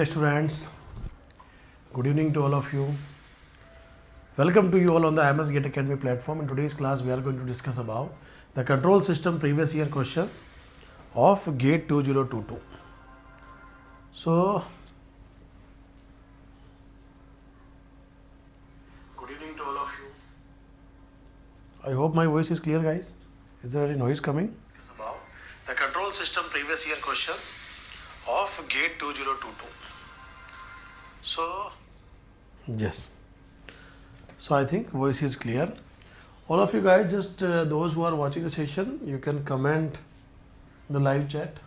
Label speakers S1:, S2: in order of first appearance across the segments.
S1: students, good evening to all of you. Welcome to you all on the IMS Gate Academy platform. In today's class we are going to discuss about the control system previous year questions of GATE 2022. So, good evening to all of you. I hope my voice is clear, guys. Is there any noise coming? Discuss about the control system previous year questions of GATE 2022. So, yes. So, I think voice is clear. All of you guys, just those who are watching the session, you can comment the live chat.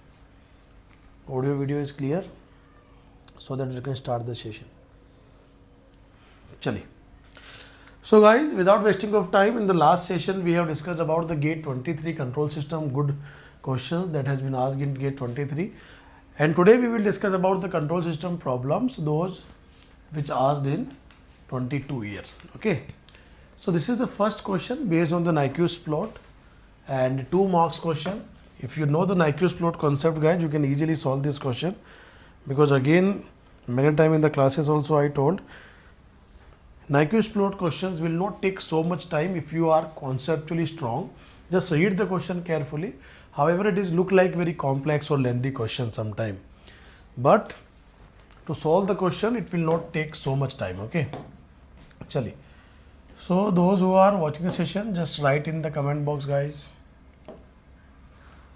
S1: Audio video is clear, so that we can start the session. Chali. So guys, without wasting of time, in the last session we have discussed about the GATE 23 control system good questions that has been asked in GATE 23. And today we will discuss about the control system problems, those which asked in 22 year. Okay. So this is the first question based on the Nyquist plot and 2 marks question. If you know the Nyquist plot concept, guys, you can easily solve this question, because again, many times in the classes also I told, Nyquist plot questions will not take so much time if you are conceptually strong. Just read the question carefully. However, it is look like very complex or lengthy question sometime. But to solve the question, it will not take so much time. Okay. Chali. So those who are watching the session, just write in the comment box, guys.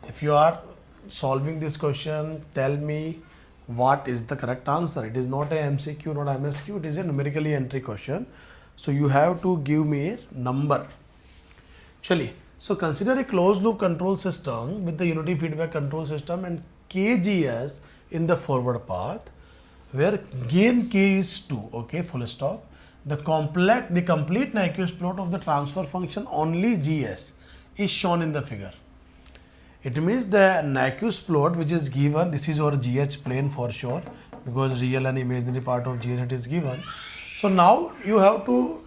S1: If you are solving this question, tell me what is the correct answer. It is not a MCQ, not MSQ, it is a numerically entry question. So you have to give me a number. Chali. So consider a closed loop control system with the unity feedback control system and KGS in the forward path, where gain K is 2, okay, full stop. The complete Nyquist plot of the transfer function only GS is shown in the figure. It means the Nyquist plot which is given, this is your GH plane for sure, because real and imaginary part of GH it is given. So now you have to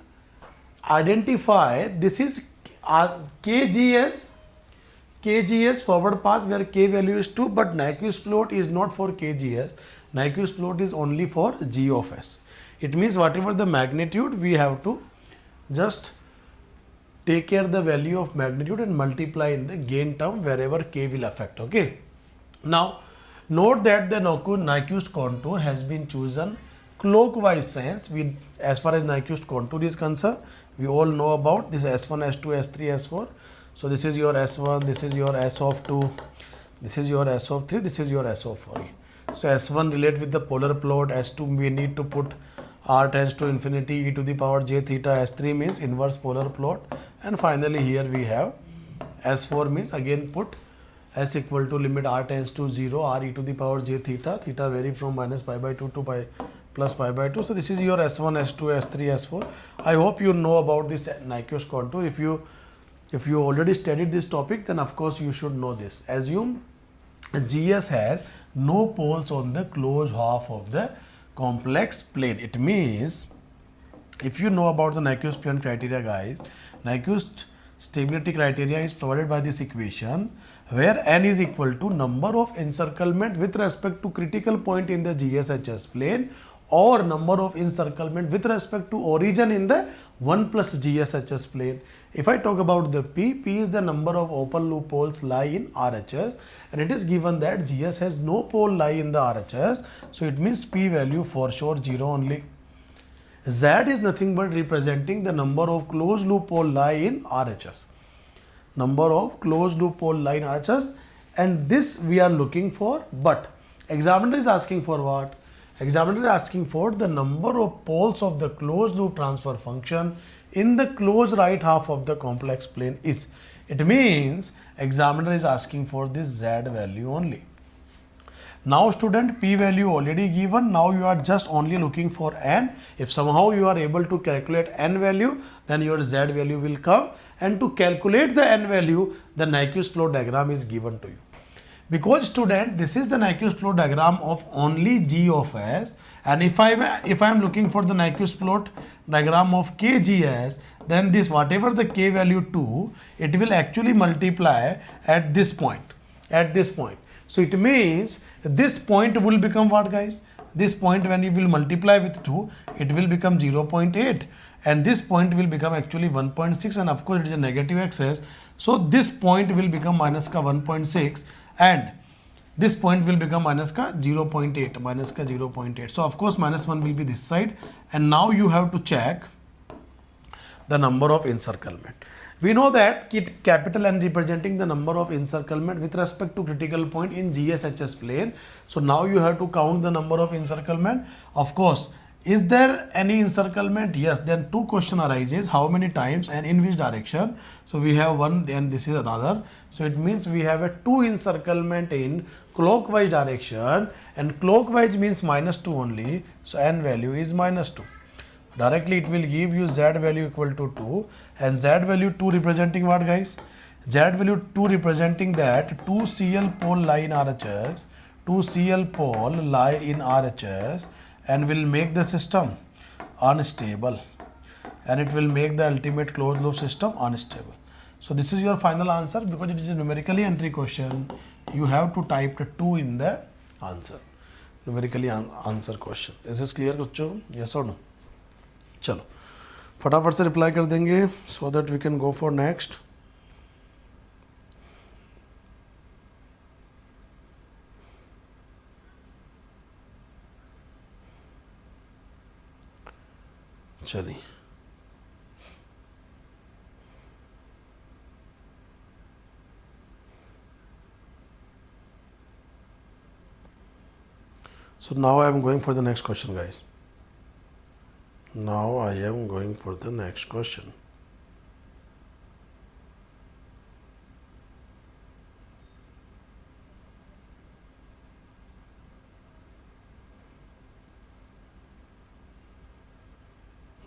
S1: identify, this is KGS forward path where K value is 2, but Nyquist plot is not for KGS. Nyquist plot is only for G of S. It means whatever the magnitude, we have to just take care the value of magnitude and multiply in the gain term wherever K will affect. Okay. Now note that the Nyquist contour has been chosen clockwise sense. As far as Nyquist contour is concerned, we all know about this S1, S2, S3, S4. So this is your S1, this is your S of 2, this is your S of 3, this is your S of 4. So S1 relate with the polar plot, S2 we need to put R tends to infinity e to the power j theta, S3 means inverse polar plot, and finally here we have S4 means again put S equal to limit R tends to 0, R e to the power j theta, theta vary from minus pi by 2 to pi plus pi by 2. So this is your S1, S2, S3, S4. I hope you know about this Nyquist contour. If you already studied this topic, then of course you should know this. Assume GS has no poles on the closed half of the complex plane. It means if you know about the Nyquist plane criteria, guys, Nyquist stability criteria is provided by this equation, where n is equal to number of encirclement with respect to critical point in the GSHS plane, or number of encirclement with respect to origin in the 1 plus GSHS plane. If I talk about the P is the number of open loop poles lie in RHS, and it is given that GS has no pole lie in the RHS, so it means P value for sure 0 only. Z is nothing but representing the number of closed loop pole lie in RHS. Number of closed loop pole lie in RHS, and this we are looking for, but examiner is asking for what? Examiner is asking for the number of poles of the closed loop transfer function in the closed right half of the complex plane is. It means examiner is asking for this Z value only. Now student, P value already given. Now you are just only looking for N. If somehow you are able to calculate N value, then your Z value will come. And to calculate the N value, the Nyquist plot diagram is given to you. Because student, this is the Nyquist plot diagram of only G of S, and if I am looking for the Nyquist plot diagram of KGS, then this whatever the K value 2, it will actually multiply at this point. So it means this point will become what, guys? this point when you will multiply with 2, it will become 0.8, and this point will become actually 1.6, and of course it is a negative axis, so this point will become minus ka 1.6, and this point will become minus ka 0.8, so of course minus 1 will be this side, and now you have to check the number of encirclement. We know that capital N representing the number of encirclement with respect to critical point in GSHS plane. So now you have to count the number of encirclement. Of course, is there any encirclement? Yes. Then two question arises: how many times and in which direction? So we have one, then this is another. So it means we have a 2 encirclement in clockwise direction, and clockwise means -2 only. So N value is -2. Directly it will give you Z value equal to 2, and Z value 2 representing what, guys? Z value 2 representing that 2 CL pole lie in RHS, 2 CL pole lie in RHS, and will make the system unstable, and it will make the ultimate closed loop system unstable. So this is your final answer. Because it is a numerically entry question, you have to type the 2 in the answer. Numerically answer question. Is this clear बच्चों? Yes or no? चलो फटाफट से reply कर देंगे so that we can go for next. चलिए so now I am going for the next question, guys. Now I am going for the next question.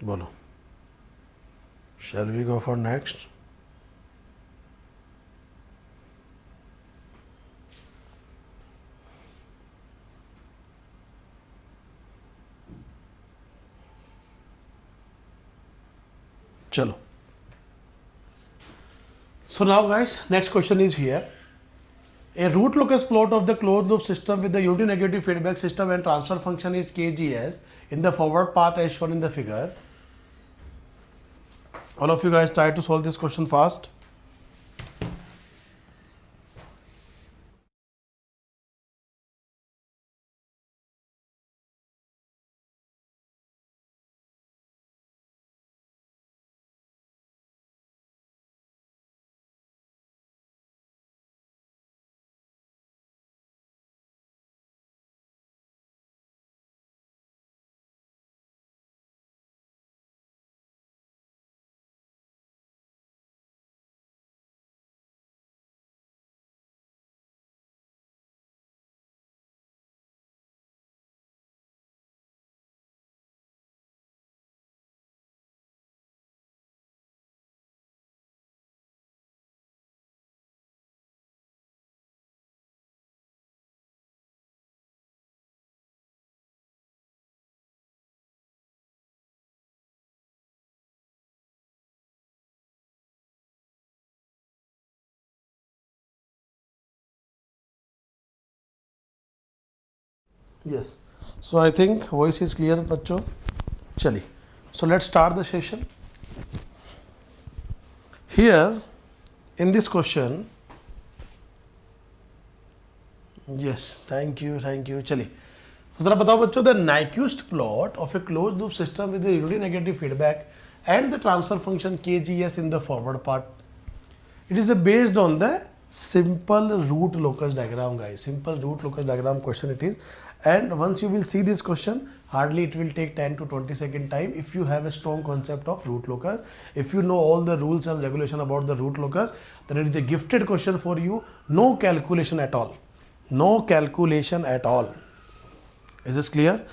S1: Bolo. Shall we go for next? Chalo. So now guys, next question is here. A root locus plot of the closed loop system with the unity negative feedback system and transfer function is KGS in the forward path as shown in the figure. All of you guys try to solve this question fast. Yes. So I think voice is clear, बच्चों. चलिए. So let's start the session. Here, in this question, yes, thank you. चलिए. So जरा बताओ बच्चों, the Nyquist plot of a closed loop system with the unity negative feedback and the transfer function KGS in the forward part. It is based on the simple root locus diagram, guys. Simple root locus diagram question it is. And once you will see this question, hardly it will take 10 to 20 second time if you have a strong concept of root locus. If you know all the rules and regulation about the root locus, then it is a gifted question for you. No calculation at all. No calculation at all. Is this clear?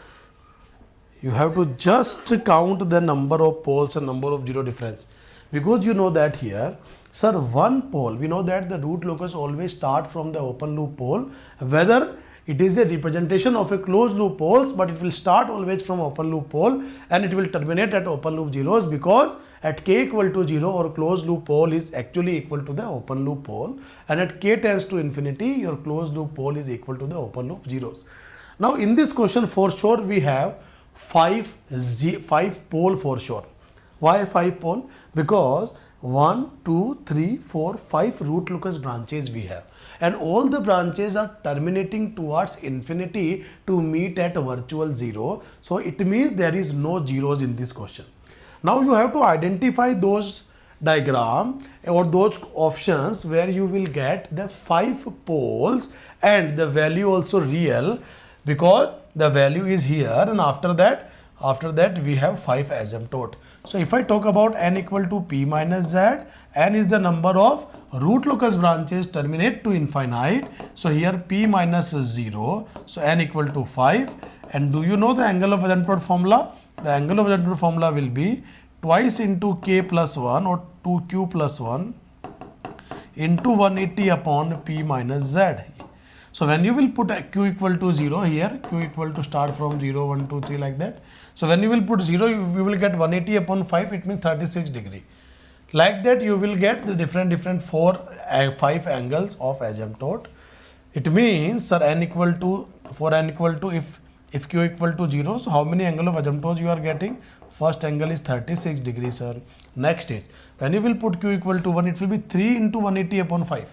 S1: You have to just count the number of poles and number of zero difference. Because you know that here, sir, one pole, we know that the root locus always start from the open loop pole, whether it is a representation of a closed loop poles, but it will start always from open loop pole and it will terminate at open loop zeros, because at k equal to 0 or closed loop pole is actually equal to the open loop pole, and at k tends to infinity your closed loop pole is equal to the open loop zeros. Now in this question for sure we have 5 pole for sure. Why 5 pole? Because 1, 2, 3, 4, 5 root locus branches we have, and all the branches are terminating towards infinity to meet at virtual 0. So it means there is no zeros in this question. Now you have to identify those diagram or those options where you will get the 5 poles and the value also real, because the value is here, and after that we have 5 asymptote. So if I talk about n equal to p minus z, n is the number of root locus branches terminate to infinite. So here p minus 0, so n equal to 5. And do you know the angle of asymptote formula? The angle of asymptote formula will be twice into k plus 1 or 2q plus 1 into 180 upon p minus z. So when you will put q equal to 0 here, q equal to start from 0, 1, 2, 3 like that. So when you will put 0, you will get 180 upon 5, it means 36 degree. Like that you will get the different 5 angles of asymptote. It means, sir, n equal to, for n equal to, if q equal to 0, so how many angle of asymptotes you are getting? First angle is 36 degrees, sir. Next is, when you will put q equal to 1, it will be 3 into 180 upon 5.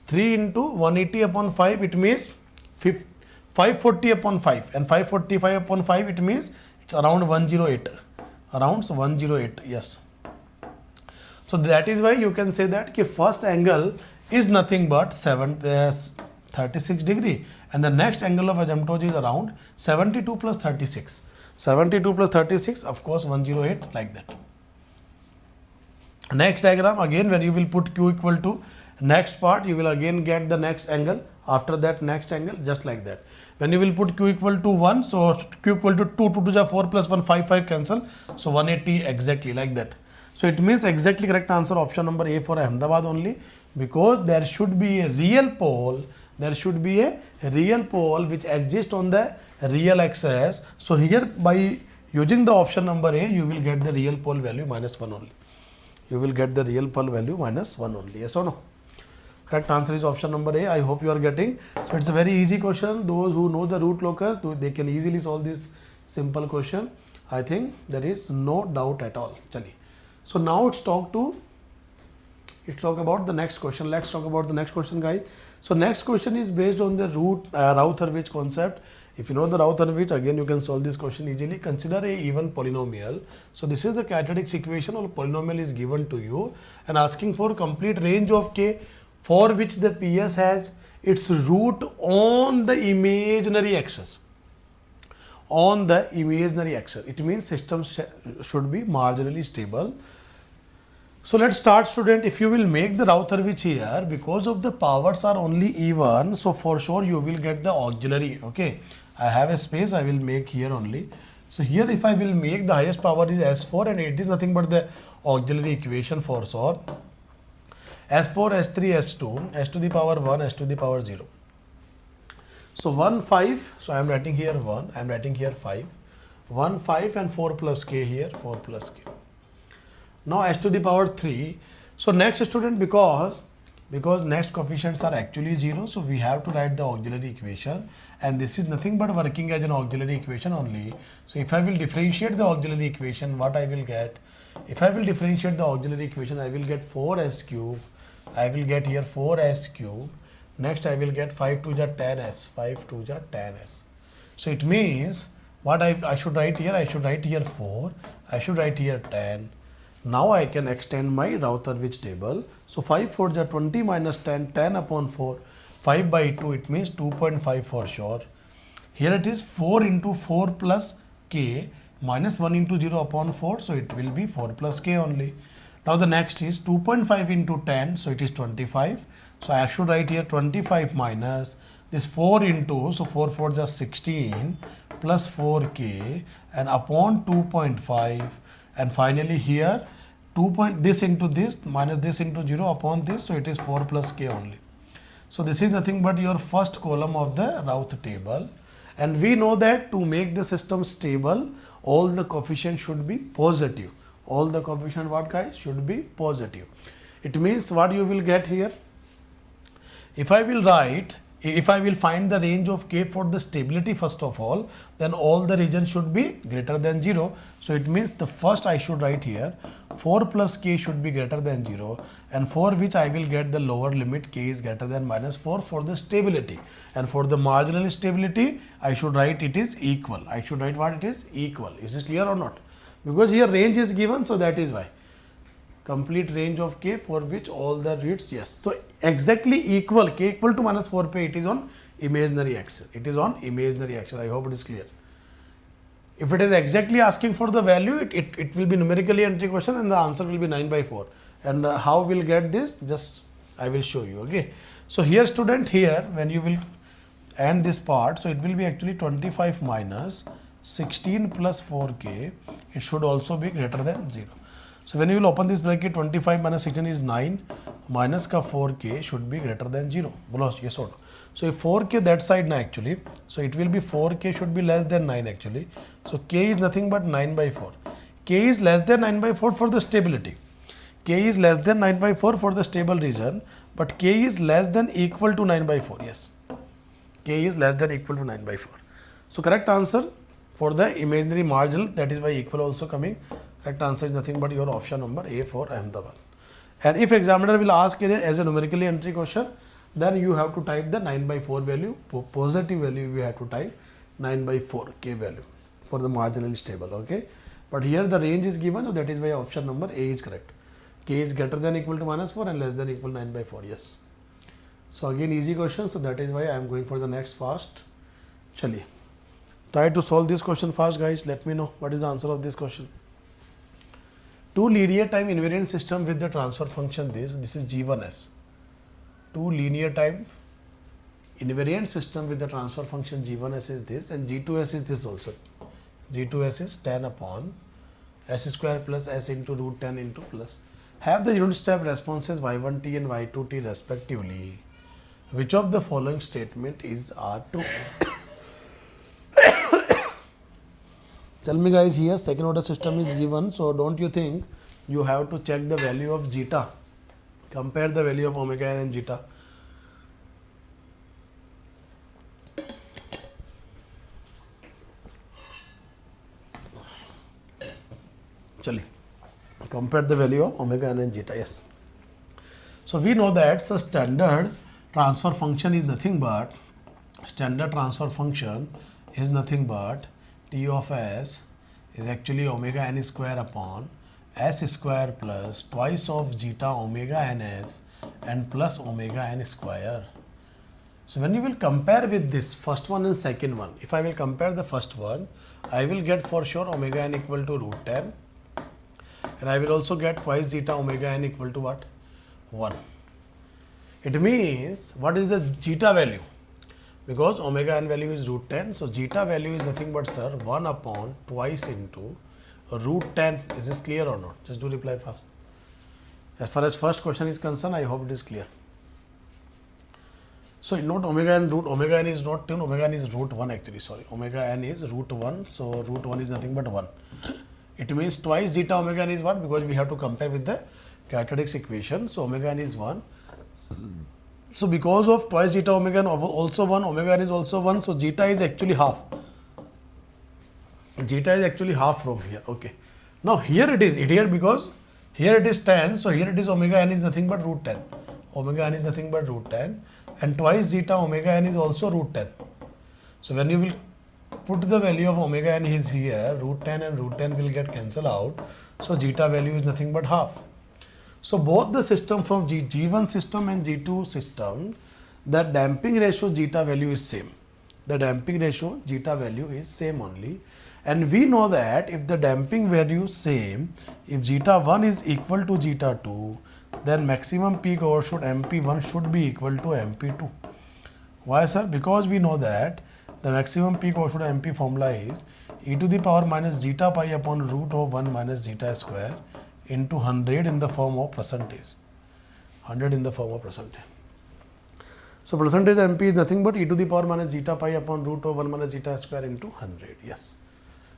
S1: 3 into 180 upon 5, it means 540 upon 5, and 545 upon 5, it means it's around 108. Around 108, yes. So that is why you can say that the first angle is nothing but 36 degree, and the next angle of asymptote is around 72 plus 36. 72 plus 36, of course 108, like that. Next diagram, again when you will put q equal to next part, you will again get the next angle, after that next angle, just like that. When you will put q equal to 1, so q equal to 2, 2 to the 4 plus 1, 5 cancel, so 180 exactly, like that. So it means exactly correct answer option number A for Ahmedabad only, because there should be a real pole, which exists on the real axis. So here by using the option number A, you will get the real pole value minus 1 only. You will get the real pole value minus 1 only, yes or no? Correct answer is option number A. I hope you are getting. So it's a very easy question. Those who know the root locus, they can easily solve this simple question. I think there is no doubt at all. Chali. So now let's talk about the next question. Let's talk about the next question, guys. So next question is based on the Routh-Hurwitz concept. If you know the Routh-Hurwitz, again you can solve this question easily. Consider a even polynomial. So this is the characteristics equation, or polynomial is given to you and asking for complete range of k, for which the PS has its root on the imaginary axis. On the imaginary axis. It means system should be marginally stable. So let's start, student. If you will make the Routh-Hurwitz here, because of the powers are only even, so for sure you will get the auxiliary. Okay, I have a space, I will make here only. So here if I will make, the highest power is S4, and it is nothing but the auxiliary equation for sure. S4, S3, S2, S to the power 1, S to the power 0. So 1, 5, so I am writing here 1, I am writing here 5. 1, 5 and 4 plus k here, 4 plus k. Now S to the power 3. So next, student, because next coefficients are actually 0, so we have to write the auxiliary equation, and this is nothing but working as an auxiliary equation only. So if I will differentiate the auxiliary equation, what I will get? If I will differentiate the auxiliary equation, I will get 4s cube. I will get here 4s cube. Next I will get 5 to the 10s, 5 to the 10s. So it means what I should write here? I should write here 4, I should write here 10. Now I can extend my Routh-Hurwitz table. So 5 4 is 20 minus 10, 10 upon 4, 5 by 2, it means 2.5 for sure. Here it is 4 into 4 plus k minus 1 into 0 upon 4, so it will be 4 plus k only. Now the next is 2.5 into 10, so it is 25. So I should write here 25 minus this 4 into, so 4 4 is 16 plus 4k and upon 2.5, and finally here this into this minus this into 0 upon this, so it is 4 plus k only. So this is nothing but your first column of the Routh table, and we know that to make the system stable, all the coefficients should be positive. All the coefficient, what guys, should be positive. It means what you will get here? If I will write if I will find the range of k for the stability first of all, then all the regions should be greater than 0. So it means the first I should write here 4 plus k should be greater than 0, and for which I will get the lower limit k is greater than minus 4 for the stability, and for the marginal stability I should write it is equal. I should write what it is equal. Is this clear or not? Because here range is given, so that is why. Complete range of k for which all the reads, yes. So exactly equal, k equal to minus 4 pi, it is on imaginary axis. It is on imaginary axis. I hope it is clear. If it is exactly asking for the value, it will be numerically entry question and the answer will be 9 by 4. And how we'll get this? Just I will show you. Okay. So here student, here when you will end this part, so it will be actually 25 minus 16 plus 4k. It should also be greater than 0. So when you will open this bracket, 25 minus 16 is 9, minus ka 4k should be greater than 0. Yes or no? So if 4k that side na actually, so it will be 4k should be less than 9 actually. So k is nothing but 9 by 4. K is less than 9 by 4 for the stability. K is less than 9 by 4 for the stable region, but k is less than equal to 9 by 4. Yes, k is less than equal to 9 by 4. So correct answer for the imaginary marginal, that is why equal also coming. Correct answer is nothing but your option number A for Ahmedabad. And if examiner will ask it as a numerically entry question, then you have to type the 9 by 4 value, positive value you have to type 9 by 4 k value for the marginally stable. Okay, but here the range is given, so that is why option number A is correct. K is greater than equal to minus 4 and less than equal to 9 by 4. Yes. So again easy question, so that is why I am going for the next fast. Chaliye, try to solve this question fast guys. Let me know what is the answer of this question. Two linear time invariant system with the transfer function this is G1s. Two linear time invariant system with the transfer function G1s is this, and G2s is this also. G2s is 10 upon s square plus s into root 10 into plus. Have the unit step responses y1t and y2t respectively. Which of the following statement is true? Tell me guys, here second order system is given, so don't you think you have to check the value of zeta, compare the value of omega n and zeta. Chaliye, compare the value of omega n and zeta. Yes. So we know that the standard transfer function is nothing but T of s is actually omega n square upon s square plus twice of zeta omega ns and plus omega n square. So when you will compare with this first one and second one, if I will compare the first one, I will get for sure omega n equal to root 10, and I will also get twice zeta omega n equal to what? 1. It means what is the zeta value? Because omega n value is root 10, so zeta value is nothing but sir 1 upon twice into root 10. Is this clear or not? Just do reply fast. As far as first question is concerned, I hope it is clear. So not omega n root, omega n is not 10, omega n is root 1 actually, sorry. Omega n is root 1, so root 1 is nothing but 1. It means twice zeta omega n is what? Because we have to compare with the characteristics equation. So omega n is 1. So because of twice zeta omega n also 1, omega n is also 1, so zeta is actually half. Zeta is actually half from here. Okay. Now here it is, because here it is 10, so here it is omega n is nothing but root 10. Omega n is nothing but root 10, and twice zeta omega n is also root 10. So when you will put the value of omega n is here, root 10 and root 10 will get cancelled out. So zeta value is nothing but half. So both the system from G1 system and G2 system, the damping ratio zeta value is same. The damping ratio zeta value is same only. And we know that if the damping value is same, if zeta 1 is equal to zeta 2, then maximum peak overshoot MP1 should be equal to MP2. Why sir? Because we know that the maximum peak overshoot MP formula is e to the power minus zeta pi upon root of 1 minus zeta square into 100 in the form of percentage. 100 in the form of percentage. So percentage MP is nothing but e to the power minus zeta pi upon root of 1 minus zeta square into 100. Yes.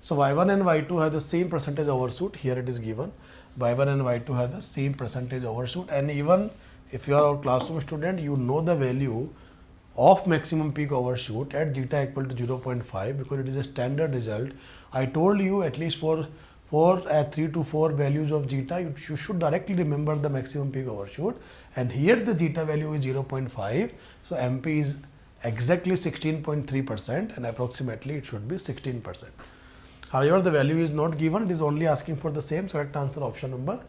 S1: So y1 and y2 have the same percentage overshoot. Here it is given. y1 and y2 have the same percentage overshoot. And even if you are a classroom student, you know the value of maximum peak overshoot at zeta equal to 0.5 because it is a standard result. I told you at least for 3 to 4 values of zeta, you should directly remember the maximum peak overshoot, and here the zeta value is 0.5. So MP is exactly 16.3% and approximately it should be 16%. However, the value is not given, it is only asking for the same. Correct answer option number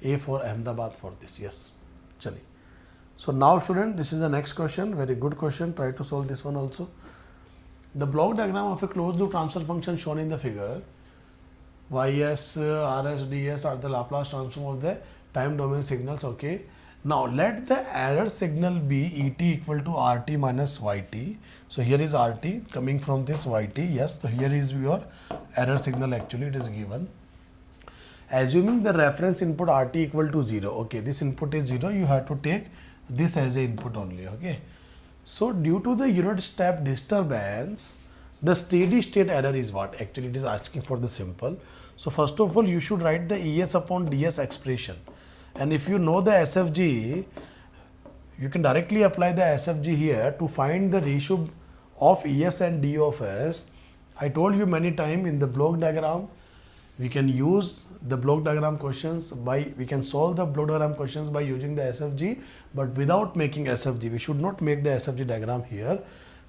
S1: A for Ahmedabad for this. Yes. Chali. So now student, this is the next question, very good question, try to solve this one also. The block diagram of a closed loop transfer function shown in the figure, Ys, Rs, Ds are the Laplace transform of the time domain signals. Okay. Now let the error signal be Et equal to Rt minus Yt. So here is Rt coming from this Yt. Yes, so here is your error signal, actually it is given. Assuming the reference input Rt equal to 0. Okay, this input is 0, you have to take this as a input only. Okay. So due to the unit step disturbance, the steady state error is what? Actually it is asking for the simple. So first of all, you should write the Es upon ds expression, and if you know the SFG, you can directly apply the SFG here to find the ratio of Es and d of s. I told you many times in the block diagram, we can use the block diagram questions we can solve the block diagram questions by using the SFG, but without making SFG. We should not make the SFG diagram here.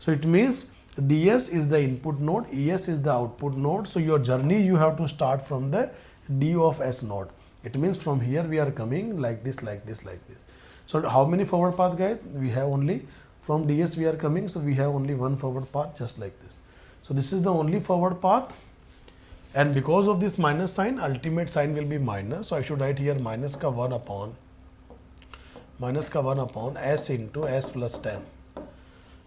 S1: So it means ds is the input node, Es is the output node. So your journey you have to start from the d of s node. It means from here we are coming like this, like this, like this. So how many forward path, guys? We have only from ds we are coming, so we have only one forward path, just like this. So this is the only forward path, and because of this minus sign, ultimate sign will be minus. So I should write here minus ka 1 upon s into s plus 10.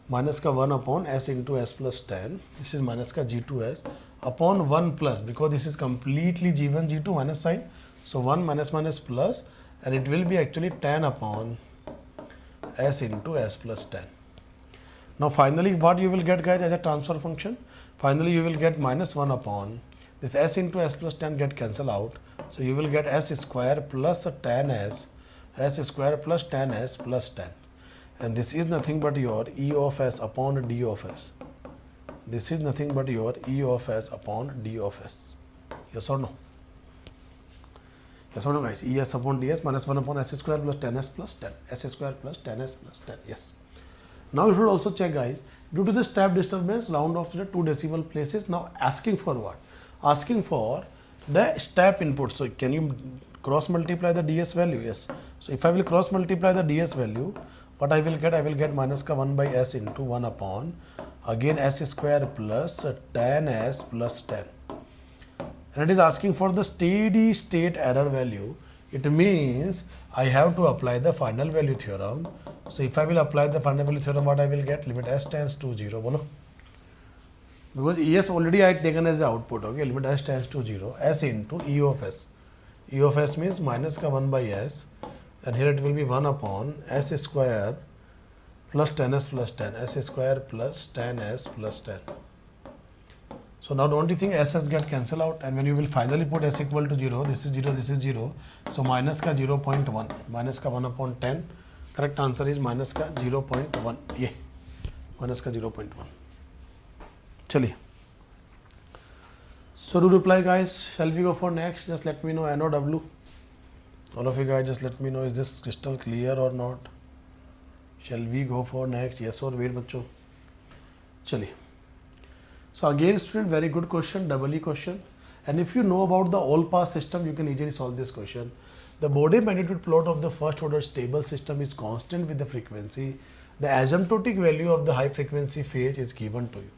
S1: Minus ka 1 upon s into s plus 10. This is minus ka g2s upon 1 plus, because this is completely g1 g2 minus sign. So 1 minus minus plus, and it will be actually 10 upon s into s plus 10. Now finally what you will get, guys, as a transfer function? Finally you will get minus 1 upon this s into s plus 10 get cancel out. So you will get s square plus 10s, s square plus 10s plus 10. And this is nothing but your E of s upon d of s. This is nothing but your E of s upon d of s. Yes or no? Yes or no, guys? Es upon ds minus 1 upon s square plus 10s plus 10. S square plus 10s plus 10. Yes. Now you should also check, guys, due to the step disturbance, round off to the 2 decimal places. Now asking for what? Asking for the step input. So can you cross multiply the ds value? Yes. So if I will cross multiply the ds value, what I will get minus ka 1 by s into 1 upon again s square plus 10s plus 10. And it is asking for the steady state error value. It means I have to apply the final value theorem. So if I will apply the final value theorem, what I will get? Limit s tends to 0. Bolo. Because Es already I had taken as the output. Okay, limit s tends to 0. S into E of s. E of s means minus ka 1 by s. And here it will be 1 upon s square plus 10s plus 10. S square plus 10s plus 10. So now don't you think SS get cancelled out, and when you will finally put s equal to 0, this is 0, this is 0. So minus ka 0.1, minus ka 1 upon 10. Correct answer is minus ka 0.1. Yeah, minus ka 0.1. Chaliye. So do reply, guys. Shall we go for next? Just let me know N or W. All of you guys just let me know, is this crystal clear or not? Shall we go for next? Yes or wait, bachcho? Chaliye. So again, student, very good question, double E question. And if you know about the all pass system, you can easily solve this question. The Bode magnitude plot of the first order stable system is constant with the frequency. The asymptotic value of the high frequency phase is given to you.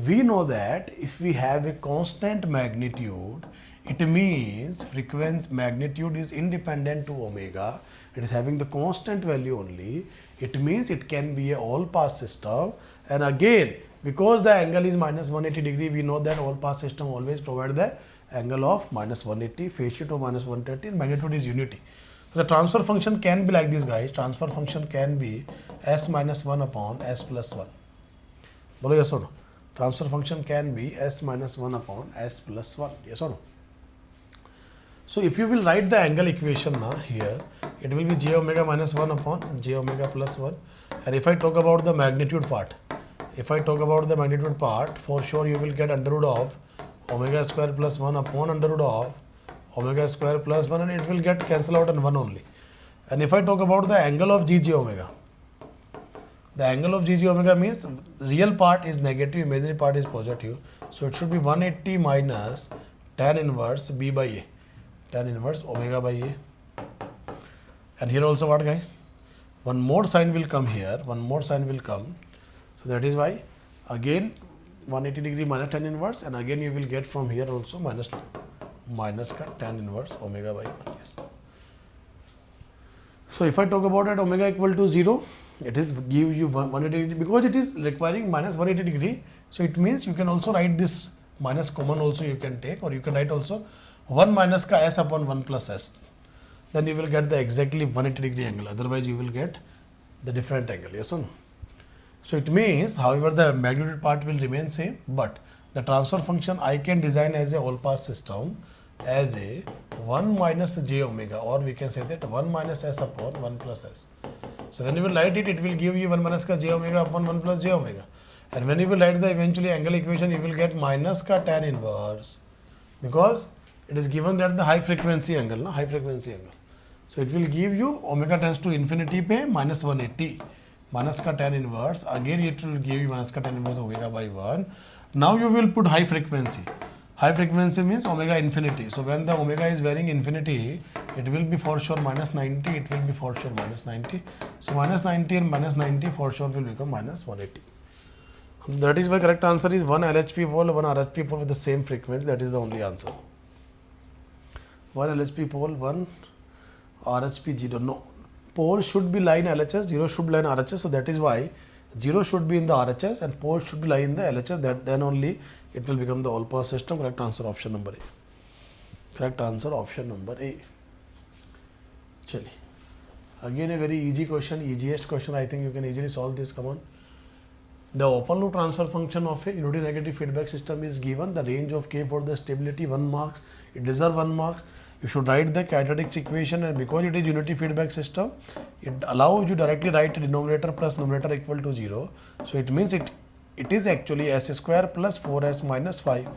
S1: We know that if we have a constant magnitude, it means frequency magnitude is independent to omega. It is having the constant value only. It means it can be a all pass system. And again, because the angle is minus 180 degree, we know that all pass system always provide the angle of minus 180, phase shift of minus 130, and magnitude is unity. So the transfer function can be like this, guys. Transfer function can be s minus 1 upon s plus 1. Bolo yes or no? Transfer function can be s minus 1 upon s plus 1. Yes or no? So if you will write the angle equation now here, it will be j omega minus 1 upon j omega plus 1. And if I talk about the magnitude part, for sure you will get under root of omega square plus 1 upon under root of omega square plus 1, and it will get cancel out in 1 only. And if I talk about the angle of gj omega, the angle of gg omega means real part is negative, imaginary part is positive. So it should be 180 minus tan inverse b by a, tan inverse omega by a. And here also what, guys? One more sign will come here, So that is why again 180 degree minus tan inverse, and again you will get from here also minus ka tan inverse omega by 1. Yes. So if I talk about it, omega equal to 0, it is give you 180 degree, because it is requiring minus 180 degree. So it means you can also write this minus common also you can take, or you can write also 1 minus ka s upon 1 plus s. Then you will get the exactly 180 degree angle. Otherwise you will get the different angle. Yes or no? So it means, however, the magnitude part will remain same, but the transfer function I can design as a all pass system as a 1 minus j omega, or we can say that 1 minus s upon 1 plus s. So when you will write it, it will give you 1 minus ka j omega upon 1 plus j omega. And when you will write the eventually angle equation, you will get minus ka tan inverse, because it is given that the high frequency angle, no? High frequency angle. So it will give you omega tends to infinity pe minus 180, minus ka tan inverse. Again it will give you minus ka tan inverse omega by 1. Now you will put high frequency. High frequency means omega infinity. So when the omega is varying infinity, it will be for sure minus 90, it will be for sure minus 90. So minus 90 and minus 90 for sure will become minus 180. That is why correct answer is 1 LHP pole, 1 RHP pole with the same frequency. That is the only answer. 1 LHP pole, 1 RHP 0. No, pole should be lie in LHS, 0 should lie in RHS. So that is why 0 should be in the RHS and pole should lie in the LHS. That then only it will become the all pass system. Correct answer option number A. Correct answer option number A. Chali. Again a very easy question, easiest question. I think you can easily solve this. Come on. The open loop transfer function of a unity negative feedback system is given. The range of k for the stability 1 marks. It deserves 1 marks. You should write the characteristics equation, and because it is unity feedback system, it allows you directly write denominator plus numerator equal to 0. So it means it is actually s square plus 4s minus 5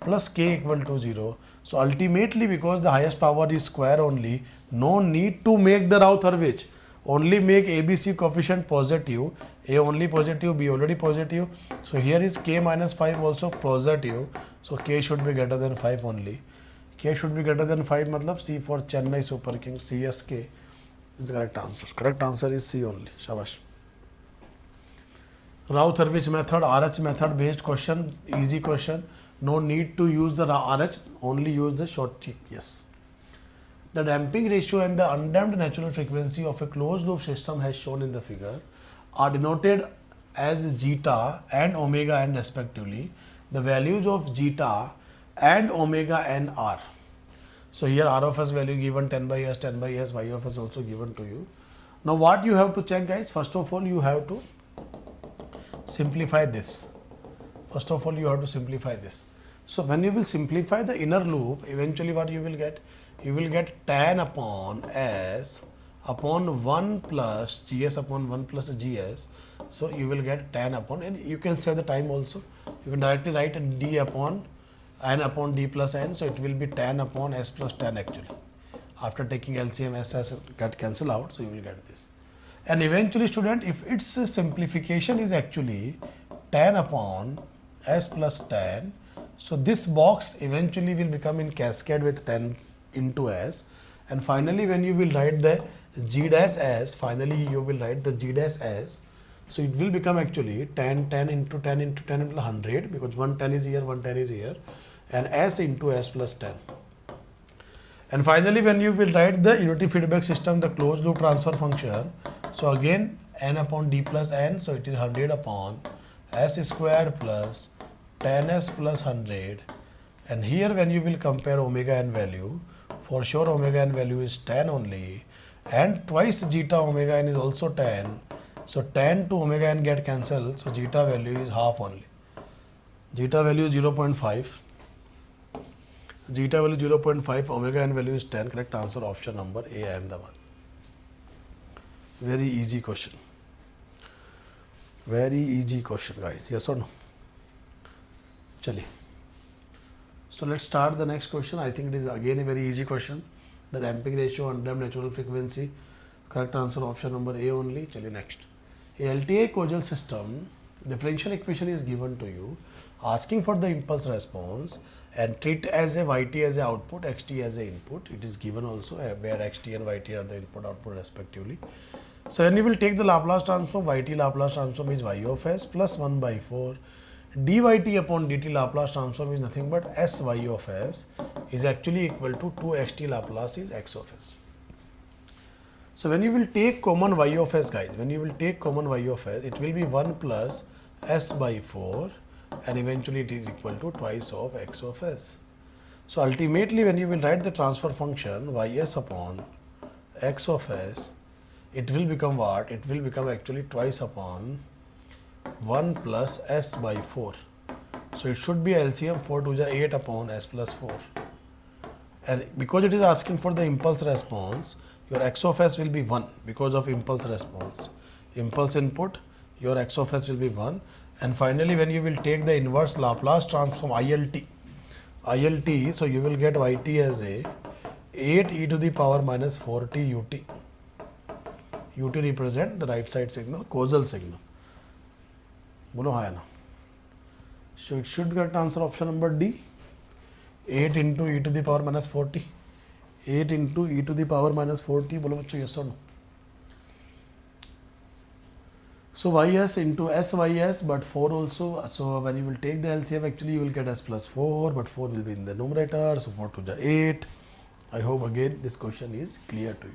S1: plus k equal to 0. So ultimately, because the highest power is square only, no need to make the Routh-Hurwitz. Only make ABC coefficient positive, A only positive, B already positive. So here is k minus 5 also positive. So k should be greater than 5 only. K should be greater than 5, matlab C for Chennai Super King, CSK is the correct answer. Correct answer is C only. Shabash. Routh-Hurwitz method, RH method based question, easy question. No need to use the RH, only use the short trick. Yes. The damping ratio and the undamped natural frequency of a closed loop system as shown in the figure are denoted as zeta and omega n respectively. The values of zeta and omega n are. So here R of s value given 10 by s, 10 by s, y of s also given to you. Now what you have to check, guys? First of all, you have to simplify this. So when you will simplify the inner loop, eventually what you will get? You will get tan upon s upon 1 plus gs upon 1 plus gs. So you will get tan upon, and you can save the time also. You can directly write d upon n upon d plus n. So it will be tan upon s plus tan actually. After taking LCM, SS get cancel out. So you will get this. And eventually, student, if its simplification is actually tan upon s plus tan, so this box eventually will become in cascade with 10 into s, and finally when you will write the g dash s, finally you will write the g dash s. So it will become actually 10 into 10 into 10 into 100, because 1 10 is here, 1 10 is here, and s into s plus 10. And finally when you will write the unity feedback system, the closed loop transfer function, so again n upon d plus n, so it is 100 upon s square plus 10s plus 100. And here when you will compare omega n value, for sure omega n value is 10 only, and twice zeta omega n is also 10. So 10 to omega n get cancelled, so zeta value is half only. Zeta value is 0.5. Zeta value 0.5, omega n value is 10. Correct answer option number A, I am the one. Very easy question. Very easy question, guys. Yes or no? Chaliye. So let's start the next question. I think it is again a very easy question. The damping ratio, undamped natural frequency. Correct answer option number A only. Chaliye next. A LTA causal system differential equation is given to you, asking for the impulse response and treat as a yt as a output, xt as a input. It is given also where xt and yt are the input output respectively. So when you will take the Laplace transform, yt Laplace transform is y of s plus 1 by 4 dyt upon dt Laplace transform is nothing but sy of s is actually equal to 2xt Laplace is x of s. So when you will take common y of s, guys, when you will take common y of s, it will be 1 plus s by 4 and eventually it is equal to twice of x of s. So ultimately when you will write the transfer function ys upon x of s, it will become what? It will become actually twice upon 1 plus s by 4. So it should be LCM 4 to the 8 upon s plus 4. And because it is asking for the impulse response, your x of s will be 1 because of impulse response. Impulse input, your x of s will be 1. And finally, when you will take the inverse Laplace transform ILT, so you will get yt as a 8 e to the power minus 4t ut. Ut represent the right side signal, causal signal. Bolo hai na. So it should get answer option number D. 8 into e to the power minus 40. 8 into e to the power minus 40. Bolo bachcho, yes or no? So ys into sys, but 4 also. So when you will take the LCM, actually you will get s plus 4, but 4 will be in the numerator. So 4 to the 8. I hope again this question is clear to you.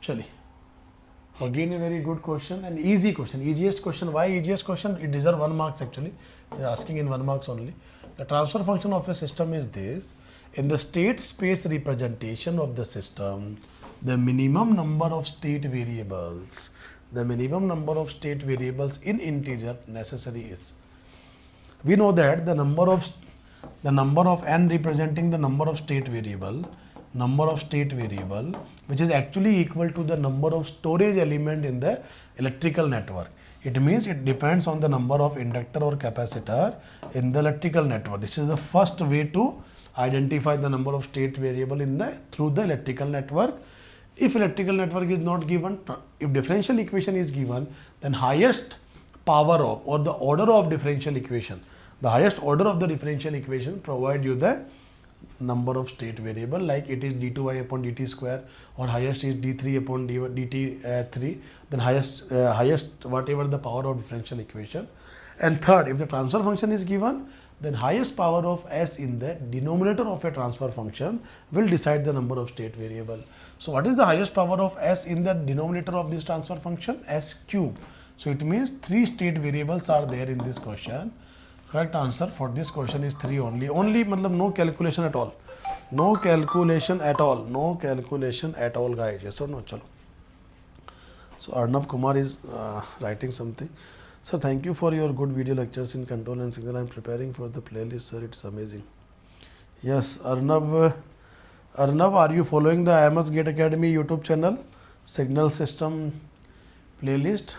S1: Chali. Again a very good question and easy question. Easiest question. Why easiest question? It deserves 1 marks actually. They are asking in 1 marks only. The transfer function of a system is this. In the state space representation of the system, the minimum number of state variables, in integer necessary is. We know that the number of n representing the number of state variable, which is actually equal to the number of storage element in the electrical network. It means it depends on the number of inductor or capacitor in the electrical network. This is the first way to identify the number of state variable through the electrical network. If electrical network is not given, if differential equation is given, then highest power of or the order of differential equation, the highest order of the differential equation provide you the number of state variable, like it is d2y upon dt square, or highest is d3 upon dt3, then highest whatever the power of differential equation. And third, if the transfer function is given, then highest power of s in the denominator of a transfer function will decide the number of state variable. So what is the highest power of s in the denominator of this transfer function? S cube. So it means 3 state variables are there in this question. Correct answer for this question is 3 only. Only matlab no calculation at all. No calculation at all. No calculation at all, guys. Yes or no? Chalo. So Arnab Kumar is writing something. Sir, thank you for your good video lectures in control and signal. I am preparing for the playlist, sir. It's amazing. Yes, Arnab, are you following the IMS Gate Academy YouTube channel? Signal system playlist.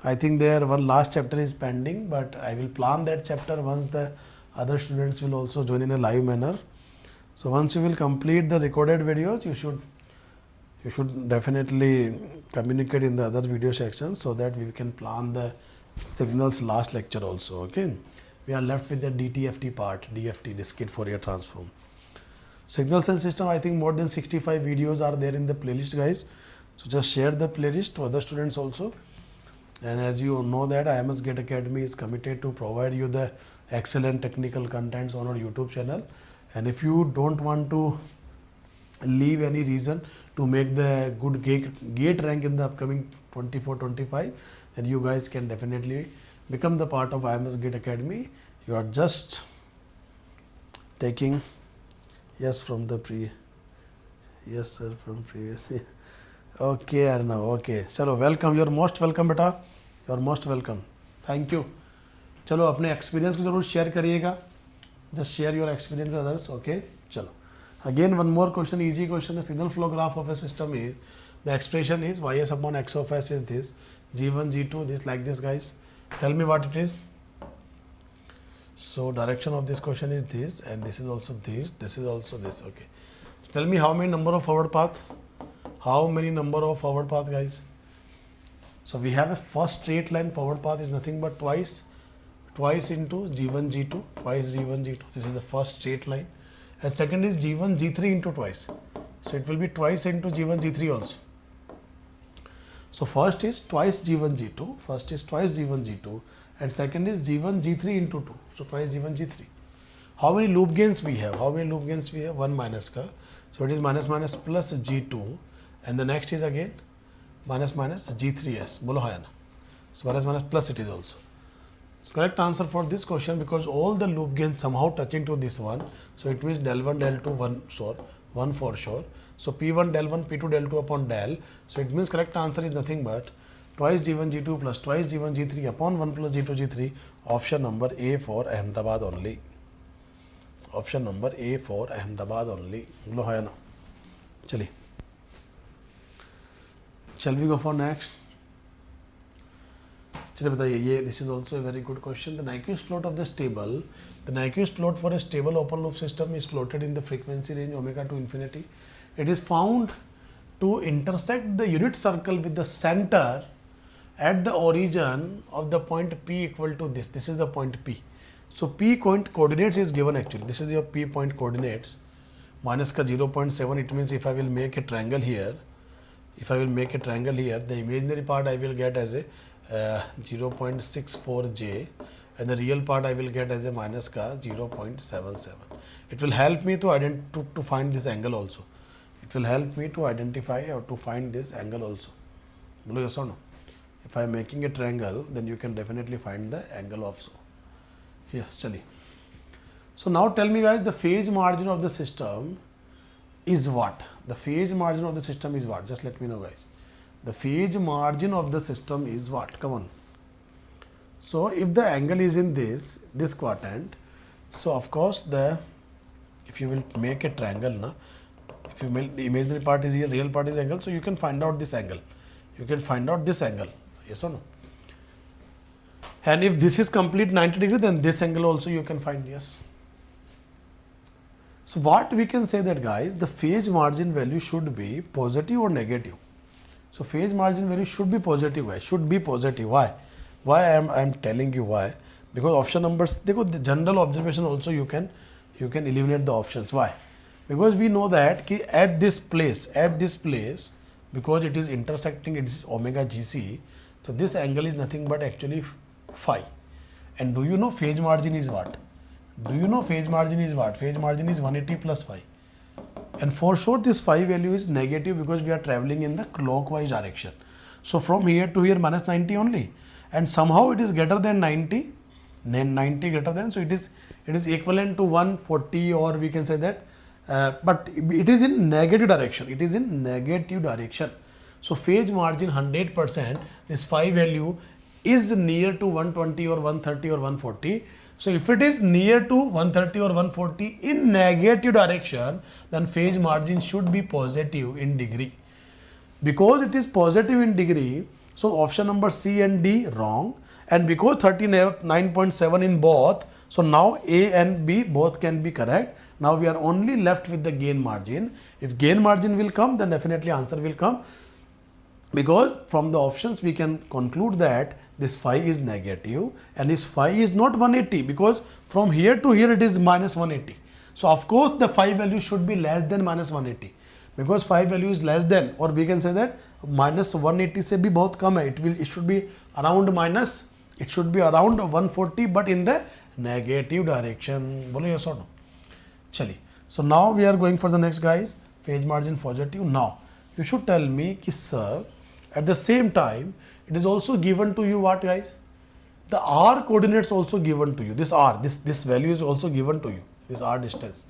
S1: I think there one last chapter is pending, but I will plan that chapter once the other students will also join in a live manner. So once you will complete the recorded videos, you should definitely communicate in the other video sections so that we can plan the signals last lecture also. Okay, we are left with the DTFT part, DFT, discrete Fourier transform. Signals and system, I think more than 65 videos are there in the playlist, guys. So just share the playlist to other students also. And as you know that IMS Gate Academy is committed to provide you the excellent technical contents on our YouTube channel. And if you don't want to leave any reason to make the good gate rank in the upcoming 24-25, then you guys can definitely become the part of IMS Gate Academy. You are just taking yes from the yes sir from previous. Okay Arnav, okay. Chalo, welcome. You are most welcome beta. You are most welcome. Thank you. चलो अपने experience को जरूर share करिएगा. Just share your experience with others. Okay. चलो. Again, one more question, easy question. The signal flow graph of a system is The expression is ys upon x of s is this, g1, g2, this like this guys. Tell me what it is. So direction of this question is this, and this is also this is also this. Okay. So tell me how many number of forward path? How many number of forward path guys? So we have a first straight line forward path is nothing but twice into g1, g2, twice g1, g2. This is the first straight line. And second is g1, g3 into twice. So it will be twice into g1, g3 also. So first is twice g1, g2, first is twice g1, g2, and second is g1, g3 into 2. So twice g1, g3. How many loop gains we have? How many loop gains we have? 1 minus ka. So it is minus minus plus g2, and the next is again minus minus g3s. Bolo hai na. So minus minus plus it is also. So correct answer for this question, because all the loop gains somehow touching to this one. So it means del 1, del 2, 1 for sure. So P1 del 1, P2 del 2 upon del. So it means correct answer is nothing but twice G1 G2 plus twice G1 G3 upon 1 plus G2 G3. Option number A for Ahmedabad only. Option number A for Ahmedabad only. बोलो है ना. चलिए. Shall we go for next? चलिए बताइए ये. This is also a very good question. The Nyquist plot of this table. The Nyquist plot for a stable open loop system is plotted in the frequency range omega to infinity. It is found to intersect the unit circle with the center at the origin of the point P equal to this. This is the point P. So P point coordinates is given actually. This is your P point coordinates. Minus ka 0.7. It means if I will make a triangle here, the imaginary part I will get as a 0.64j, and the real part I will get as a minus ka 0.77. It will help me to find this angle also. It will help me to identify or to find this angle also. Yes or no? If I am making a triangle, then you can definitely find the angle also. Yes, chali. So now tell me guys, the phase margin of the system is what? The phase margin of the system is what? Just let me know guys. The phase margin of the system is what? Come on. So if the angle is in this quadrant, so of course if you will make a triangle, na, if you make the imaginary part is here, real part is angle, so you can find out this angle. You can find out this angle. Yes or no? And if this is complete 90 degree, then this angle also you can find. Yes. So what we can say that guys, the phase margin value should be positive or negative. So phase margin value should be positive guys. Should be positive. Why? Why I am telling you why? Because option numbers, the general observation also you can eliminate the options. Why? Because we know that at this place, because it is intersecting, it is omega GC, so this angle is nothing but actually phi. And do you know phase margin is what? Phase margin is 180 plus phi. And for sure this phi value is negative because we are traveling in the clockwise direction. So from here to here minus 90 only. And somehow it is greater than 90, then 90 greater than, so it is equivalent to 140, or we can say that, but it is in negative direction. So phase margin 100%, this phi value is near to 120 or 130 or 140. So if it is near to 130 or 140 in negative direction, then phase margin should be positive in degree. Because it is positive in degree, so option number C and D wrong, and because 39.7 in both, so now A and B both can be correct. Now we are only left with the gain margin. If gain margin will come, then definitely answer will come, because from the options we can conclude that this phi is negative and this phi is not 180, because from here to here it is minus 180. So of course the phi value should be less than minus 180, because phi value is less than, or we can say that minus 180 se bhi bahut kam hai. It should be around 140, but in the negative direction. Bolo yes or no? Chali. So now we are going for the next guys. Phase margin positive. Now you should tell me ki sir, at the same time it is also given to you what guys? The R coordinates also given to you. This R, this value is also given to you. This R distance.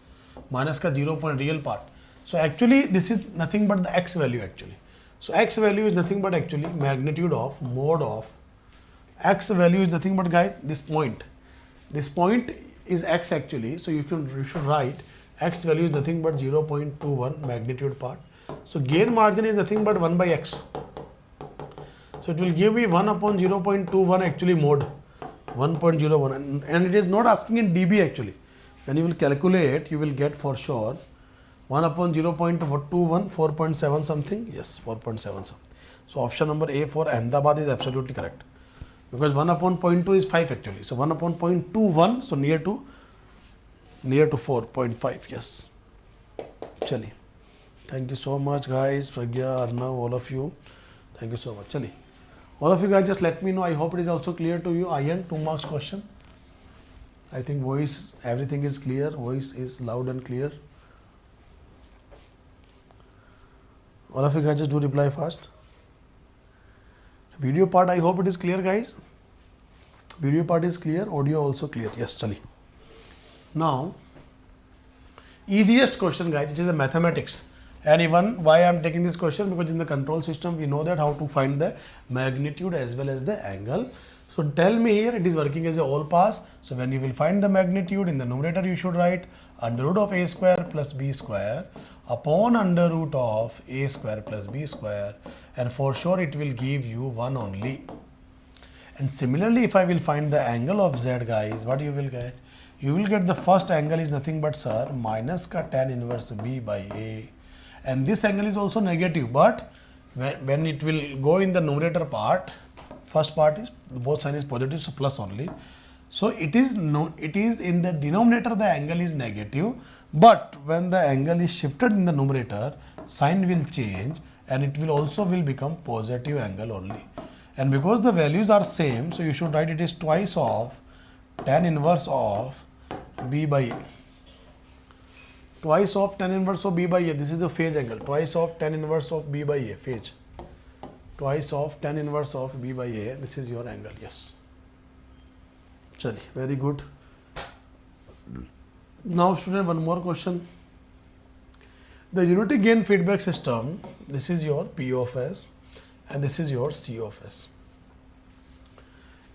S1: Minus ka 0 point real part. So actually this is nothing but the X value actually. So X value is nothing but actually magnitude of mod of X value is nothing but guys this point. This point is X actually. So you should write X value is nothing but 0.21 magnitude part. So gain margin is nothing but 1 by x. So it will give me 1 upon 0.21 actually mode 1.01, and it is not asking in dB actually. When you will calculate, you will get for sure 1 upon 0.21, 4.7 something, yes, 4.7 something. So option number A for Ahmedabad is absolutely correct, because 1 upon 0.2 is 5 actually. So 1 upon 0.21, so near to 4.5, yes. Chali. Thank you so much guys, Pragya, Arnav, all of you. Thank you so much. Chali. All of you guys just let me know. I hope it is also clear to you. IN 2 marks question. I think voice, everything is clear. Voice is loud and clear. All of you guys just do reply fast. Video part, I hope it is clear guys. Video part is clear. Audio also clear. Yes, chali. Now, easiest question guys, it is a mathematics. And even why I am taking this question, because in the control system we know that how to find the magnitude as well as the angle. So tell me here, it is working as a all pass. So when you will find the magnitude, in the numerator you should write under root of a square plus b square upon under root of a square plus b square, and for sure it will give you 1 only. And similarly, if I will find the angle of z guys, what you will get? You will get the first angle is nothing but sir minus ka tan inverse b by a. And this angle is also negative, but when it will go in the numerator part, first part is both sign is positive, so plus only. So it is in the denominator the angle is negative, but when the angle is shifted in the numerator, sign will change and it will also become positive angle only. And because the values are same, so you should write it is twice of tan inverse of b by a. Twice of tan inverse of b by a, this is the phase angle, twice of tan inverse of b by a, phase. Twice of tan inverse of b by a, this is your angle, yes. Chali, very good. Now student, one more question. The unity gain feedback system, this is your P of S and this is your C of S.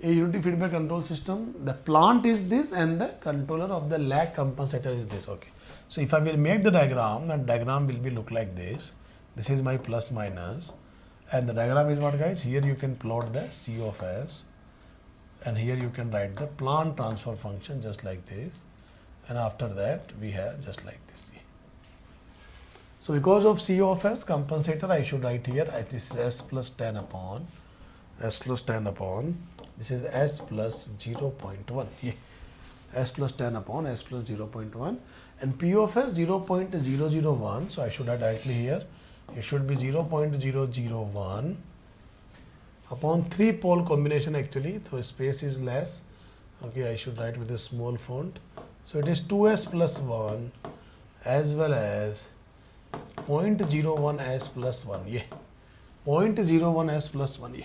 S1: A unity feedback control system, the plant is this and the controller of the lag compensator is this, okay. So if I will make the diagram, that diagram will be look like this. This is my plus minus, and the diagram is what guys? Here you can plot the C of S, and here you can write the plant transfer function just like this, and after that we have just like this. So because of C of S compensator, I should write here this is S plus 10 upon S plus 10 upon, this is S plus 0.1. Yeah. S plus 10 upon S plus 0.1, and P of S 0.001. So I should add directly here. It should be 0.001 upon 3 pole combination actually. So space is less. Okay, I should write with a small font. So it is 2S plus 1 as well as 0.01 S plus 1. Yeah. 0.01 S plus 1. Yeah.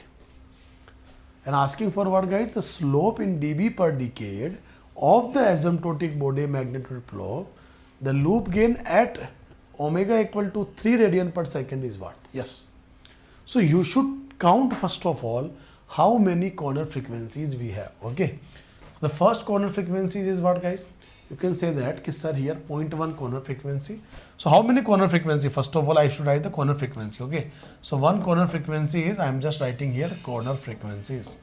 S1: And asking for what guys? The slope in dB per decade of the asymptotic Bode magnitude flow, the loop gain at omega equal to 3 radian per second is what? Yes. So you should count first of all how many corner frequencies we have. Okay. So the first corner frequencies is what guys? You can say that sir here 0.1 corner frequency. So how many corner frequency? First of all I should write the corner frequency. Okay. So one corner frequency is, I am just writing here corner frequencies.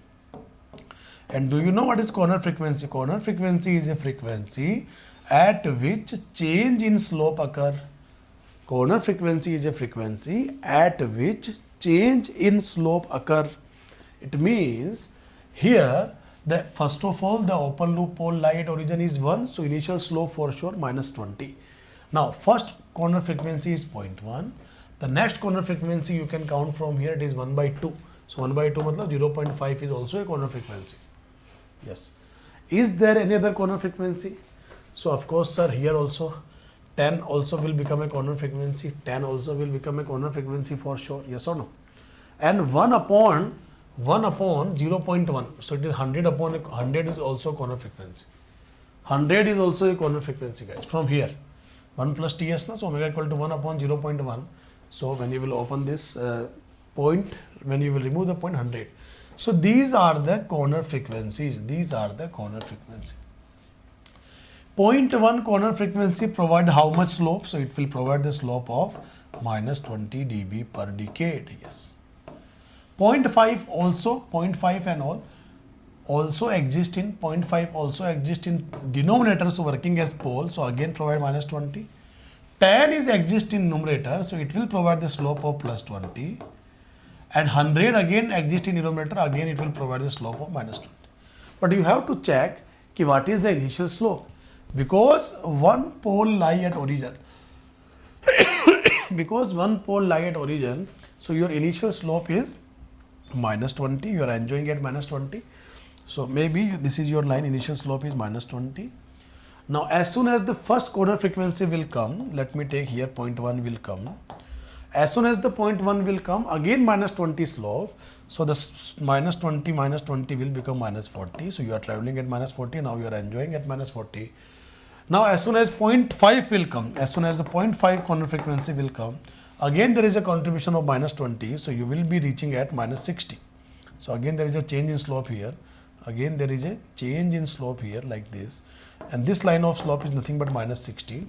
S1: And do you know what is corner frequency? Corner frequency is a frequency at which change in slope occur. Corner frequency is a frequency at which change in slope occur. It means here the first of all the open loop pole lie at origin is 1, so initial slope for sure minus 20. Now first corner frequency is 0.1. The next corner frequency you can count from here, it is 1 by 2. So 1 by 2 matlab 0.5 is also a corner frequency. Yes. Is there any other corner frequency? So of course sir, here also 10 also will become a corner frequency, 10 also will become a corner frequency for sure, yes or no? And 1 upon 0.1, so it is 100 upon 100 is also corner frequency. 100 is also a corner frequency guys, from here 1 plus ts na, so omega equal to 1 upon 0.1. So when you will open this point, when you will remove the point, 100. So these are the corner frequencies. These are the corner frequency. 0.1 corner frequency provide how much slope? So it will provide the slope of minus 20 dB per decade. Yes. 0.5 also, 0.5 and all also exist in 0.5 also exist in denominator, so working as pole, so again provide minus 20. 10 is exist in numerator, so it will provide the slope of plus 20, and 100 again exist in denominator, again it will provide the slope of minus 20. But you have to check ki what is the initial slope, because one pole lie at origin. Because one pole lie at origin, so your initial slope is minus 20, you are enjoying at minus 20. So maybe this is your line, initial slope is minus 20. Now as soon as the first corner frequency will come, let me take here 0.1 will come. As soon as the 0.1 will come, again minus 20 slope. So the minus 20 will become minus 40. So you are traveling at minus 40, now you are enjoying at minus 40. Now as soon as 0.5 will come, as soon as the 0.5 corner frequency will come, again there is a contribution of minus 20. So you will be reaching at minus 60. So again there is a change in slope here. Again there is a change in slope here like this, and this line of slope is nothing but minus 60.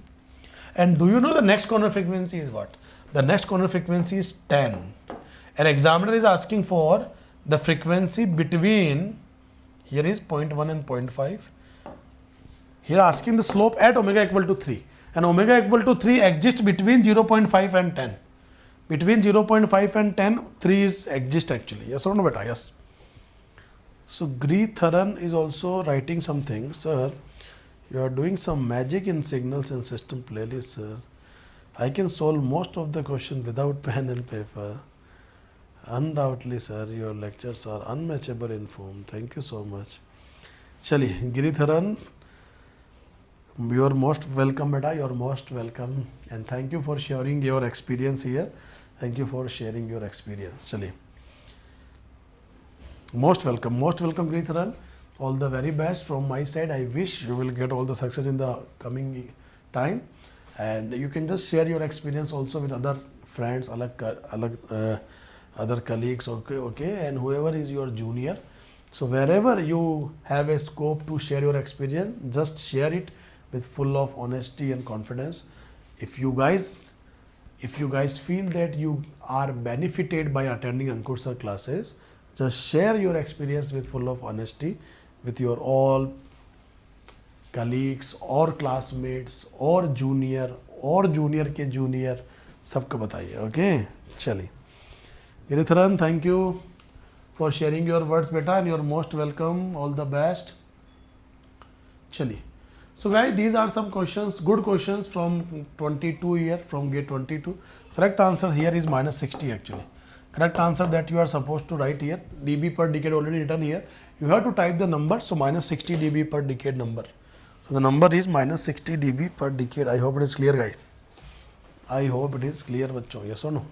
S1: And do you know the next corner frequency is what? The next corner frequency is 10. An examiner is asking for the frequency between, here is 0.1 and 0.5. Here asking the slope at omega equal to 3, and omega equal to 3 exists between 0.5 and 10. Between 0.5 and 10, 3 is exist actually. Yes or no beta? Yes. So Routh-Hurwitz is also writing something. Sir, you are doing some magic in signals and system playlist, sir. I can solve most of the question without pen and paper. Undoubtedly, sir, your lectures are unmatchable in form. Thank you so much. Chali, Routh-Hurwitz, you are most welcome, beta. You are most welcome, and thank you for sharing your experience here. Thank you for sharing your experience. Chali. Most welcome, Routh-Hurwitz. All the very best from my side. I wish you will get all the success in the coming time, and you can just share your experience also with other friends, other colleagues, okay, and whoever is your junior. So wherever you have a scope to share your experience, just share it with full of honesty and confidence. If you guys feel that you are benefited by attending Ankur sir classes, just share your experience with full of honesty with your all colleagues or classmates or junior के junior, सबको बताइए. Okay, चलिए. Routh-Hurwitz, thank you for sharing your words, beta, and you're most welcome. All the best. चलिए. So guys, these are some questions, good questions from 22 here, from gate 22. Correct answer here is minus 60 actually. Correct answer that you are supposed to write here. dB per decade already written here. You have to type the number, so minus 60 dB per decade number. So the number is minus 60 dB per decade. I hope it is clear, guys. I hope it is clear, bachcho. Yes or no?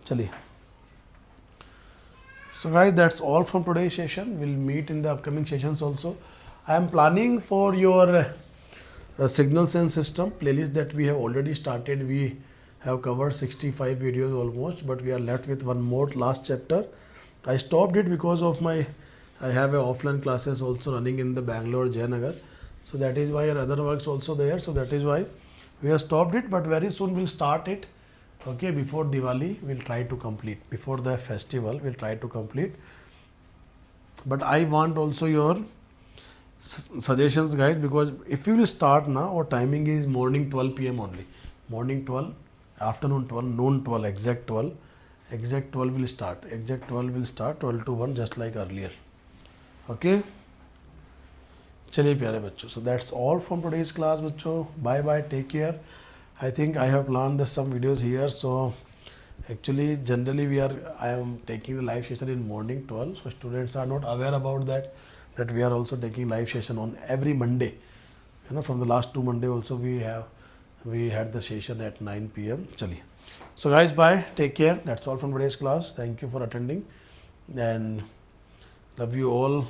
S1: Chaliye. So guys, that's all from today's session. We'll meet in the upcoming sessions also. I am planning for your signals and system playlist that we have already started. We have covered 65 videos almost, but we are left with one more last chapter. I stopped it because of I have a offline classes also running in the Bangalore Jayanagar. So that is why, and other works also there. So that is why we have stopped it, but very soon we'll start it. Okay, before Diwali, we'll try to complete. Before the festival, we'll try to complete. But I want also your suggestions, guys, because if you will start now, our timing is morning 12 p.m. only. Morning 12, afternoon 12, noon 12, exact 12. Exact 12 will start. Exact 12 will start 12 to 1, just like earlier. Okay. चलिए प्यारे बच्चों. So that's all from today's class, बच्चों. Bye bye. Take care. I think I have planned some videos here. So actually, generally I am taking the live session in morning 12. So students are not aware about that we are also taking live session on every Monday. You know, from the last 2 Monday also we had the session at 9 p.m. चलिए. So guys, bye. Take care. That's all from today's class. Thank you for attending, and love you all,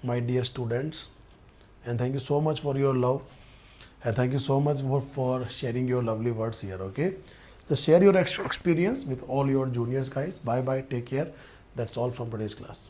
S1: my dear students, and thank you so much for your love, and thank you so much for sharing your lovely words here. Okay, just share your experience with all your juniors, guys. Bye bye. Take care. That's all from today's class.